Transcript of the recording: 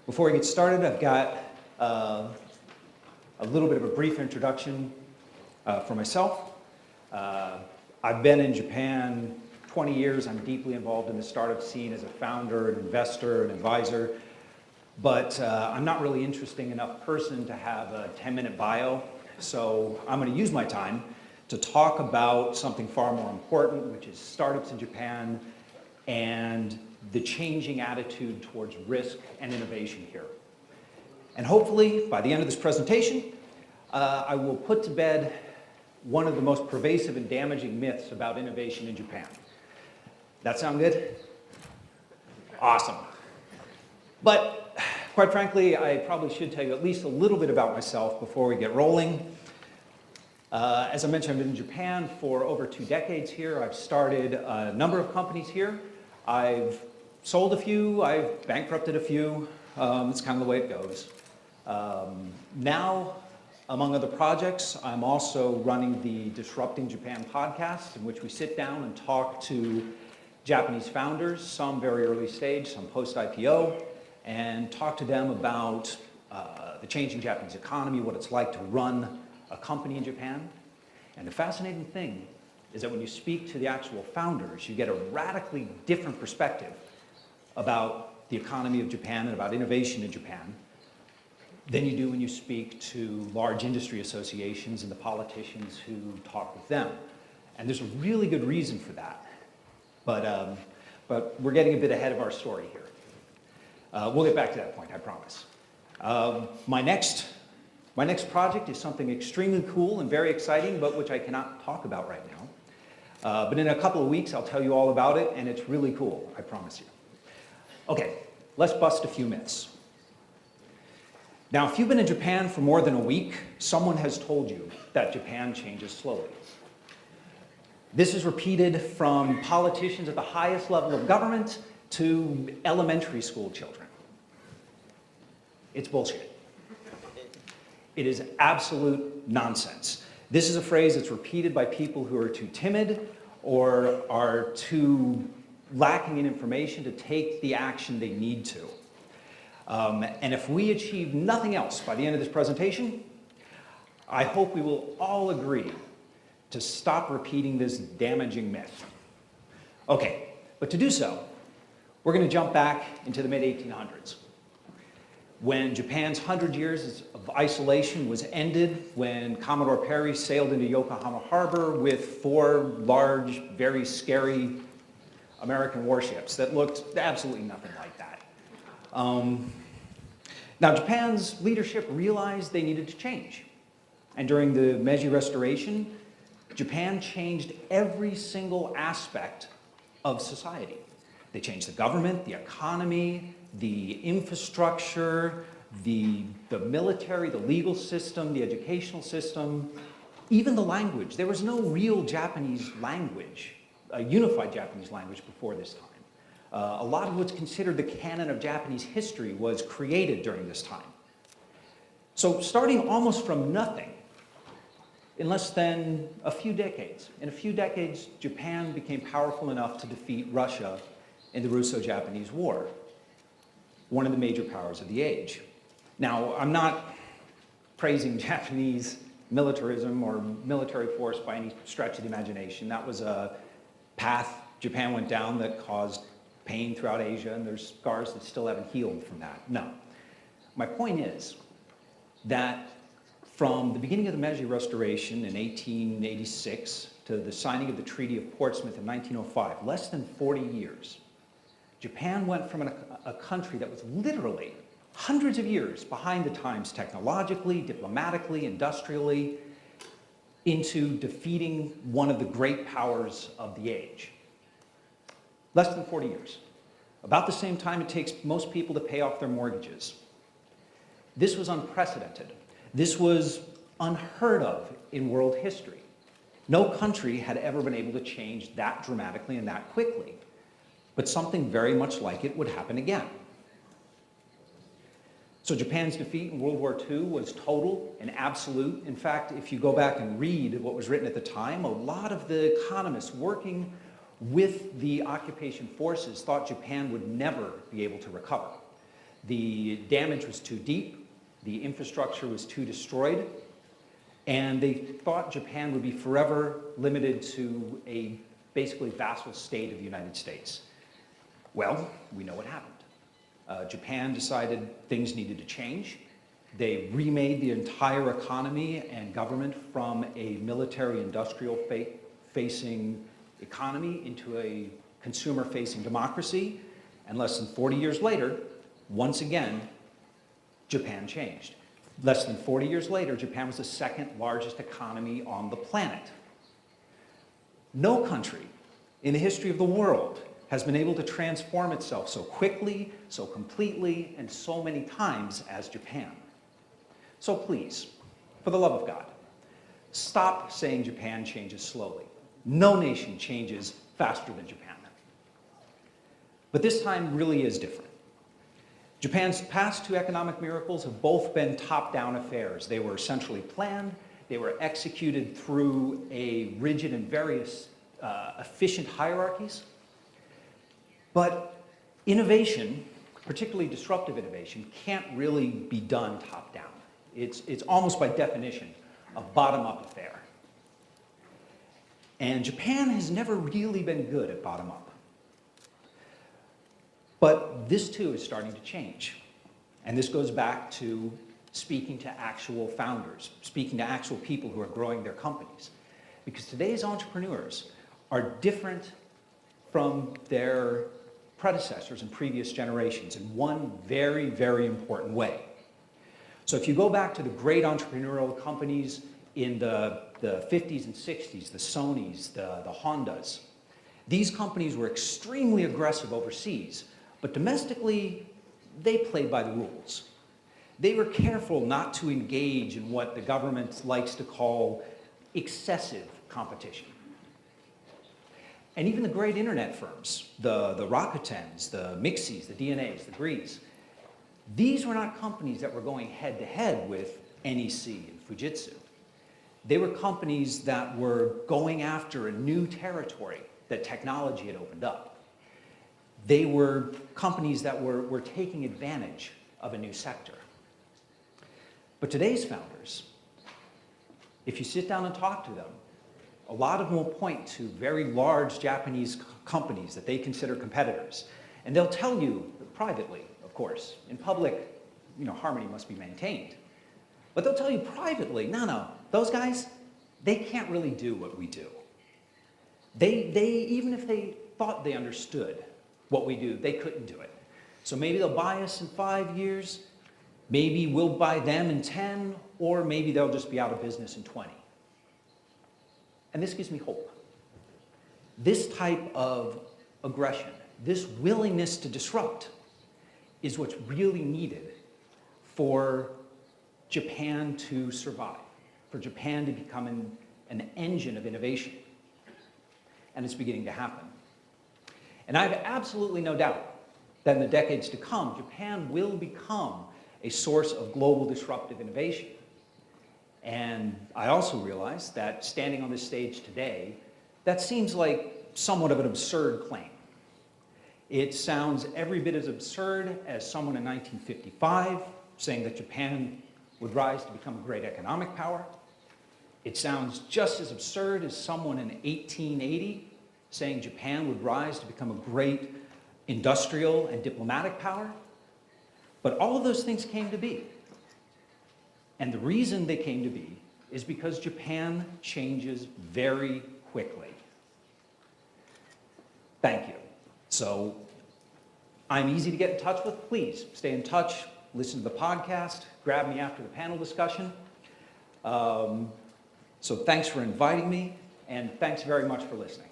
Before we get started, I've got a little bit of a brief introduction for myself. I've been in Japan 20 years. I'm deeply involved in the startup scene as a founder, an investor, an advisor. But I'm not really interesting enough person to have a 10-minute bio. So I'm going to use my time to talk about something far more important, which is startups in Japan and the changing attitude towards risk and innovation here. And hopefully, by the end of this presentation, I will put to bed one of the most pervasive and damaging myths about innovation in Japan. That sound good? Awesome. But quite frankly, I probably should tell you at least a little bit about myself before we get rolling. As I mentioned, I've been in Japan for over 2 decades here. I've started a number of companies here. I've sold a few, I've bankrupted a few. It's kind of the way it goes. Now, among other projects, I'm also running the Disrupting Japan podcast, in which we sit down and talk to Japanese founders, some very early stage, some post-IPO, and talk to them about the changing Japanese economy, what it's like to run a company in Japan. And the fascinating thing is that when you speak to the actual founders, you get a radically different perspective about the economy of Japan and about innovation in Japan than you do when you speak to large industry associations and the politicians who talk with them. And there's a really good reason for that. But we're getting a bit ahead of our story here. We'll get back to that point, I promise. My next project is something extremely cool and very exciting, but which I cannot talk about right now. But in a couple of weeks, I'll tell you all about it, and it's really cool, I promise you. Okay, let's bust a few myths. Now, if you've been in Japan for more than a week, someone has told you that Japan changes slowly. This is repeated from politicians at the highest level of government to elementary school children. It's bullshit. It is absolute nonsense. This is a phrase that's repeated by people who are too timid or are too lacking in information to take the action they need to. And if we achieve nothing else by the end of this presentation, I hope we will all agree to stop repeating this damaging myth. Okay, but to do so, we're going to jump back into the mid-1800s, when Japan's 100 years of isolation was ended, when Commodore Perry sailed into Yokohama Harbor with 4 large, very scary American warships that looked absolutely nothing like that. Now, Japan's leadership realized they needed to change. And during the Meiji Restoration, Japan changed every single aspect of society. They changed the government, the economy, the infrastructure, the military, the legal system, the educational system, even the language. There was no real Japanese language, a unified Japanese language before this time. A lot of what's considered the canon of Japanese history was created during this time. So starting almost from nothing, in less than a few decades, Japan became powerful enough to defeat Russia in the Russo-Japanese War, one of the major powers of the age. Now, I'm not praising Japanese militarism or military force by any stretch of the imagination. That was a path Japan went down that caused pain throughout Asia, and there's scars that still haven't healed from that. No. My point is that from the beginning of the Meiji Restoration in 1886 to the signing of the Treaty of Portsmouth in 1905, less than 40 years, Japan went from a country that was literally hundreds of years behind the times technologically, diplomatically, industrially, into defeating one of the great powers of the age. Less than 40 years. About the same time it takes most people to pay off their mortgages. This was unprecedented. This was unheard of in world history. No country had ever been able to change that dramatically and that quickly. But something very much like it would happen again. So Japan's defeat in World War II was total and absolute. In fact, if you go back and read what was written at the time, a lot of the economists working with the occupation forces thought Japan would never be able to recover. The damage was too deep, the infrastructure was too destroyed, and they thought Japan would be forever limited to a basically vassal state of the United States. Well, we know what happened. Japan decided things needed to change. They remade the entire economy and government from a military-industrial facing economy into a consumer-facing democracy. And less than 40 years later, once again, Japan changed. Less than 40 years later, Japan was the second largest economy on the planet. No country in the history of the world has been able to transform itself so quickly, so completely, and so many times as Japan. So please, for the love of God, stop saying Japan changes slowly. No nation changes faster than Japan. But this time really is different. Japan's past two economic miracles have both been top-down affairs. They were centrally planned, they were executed through a rigid and very efficient hierarchies. But innovation, particularly disruptive innovation, can't really be done top-down. It's almost by definition a bottom-up affair. And Japan has never really been good at bottom-up. But this too is starting to change. And this goes back to speaking to actual founders, speaking to actual people who are growing their companies. Because today's entrepreneurs are different from their predecessors in previous generations in one very, very important way. So if you go back to the great entrepreneurial companies in the 50s and 60s, the Sonys, the Hondas, these companies were extremely aggressive overseas, but domestically, they played by the rules. They were careful not to engage in what the government likes to call excessive competition. And even the great internet firms, the Rakutens, the Mixis, the DNAs, the Grees, these were not companies that were going head-to-head with NEC and Fujitsu. They were companies that were going after a new territory that technology had opened up. They were companies that were taking advantage of a new sector. But today's founders, if you sit down and talk to them, a lot of them will point to very large Japanese companies that they consider competitors. And they'll tell you privately, of course, in public, harmony must be maintained. But they'll tell you privately, no, those guys, they can't really do what we do. They even if they thought they understood what we do, they couldn't do it. So maybe they'll buy us in 5 years, maybe we'll buy them in 10, or maybe they'll just be out of business in 20. And this gives me hope. This type of aggression, this willingness to disrupt, is what's really needed for Japan to survive, for Japan to become an engine of innovation. And it's beginning to happen. And I have absolutely no doubt that in the decades to come, Japan will become a source of global disruptive innovation. And I also realize that standing on this stage today, that seems like somewhat of an absurd claim. It sounds every bit as absurd as someone in 1955 saying that Japan would rise to become a great economic power. It sounds just as absurd as someone in 1880 saying Japan would rise to become a great industrial and diplomatic power. But all of those things came to be. And the reason they came to be is because Japan changes very quickly. Thank you. So I'm easy to get in touch with. Please stay in touch, listen to the podcast, grab me after the panel discussion. So thanks for inviting me, and thanks very much for listening.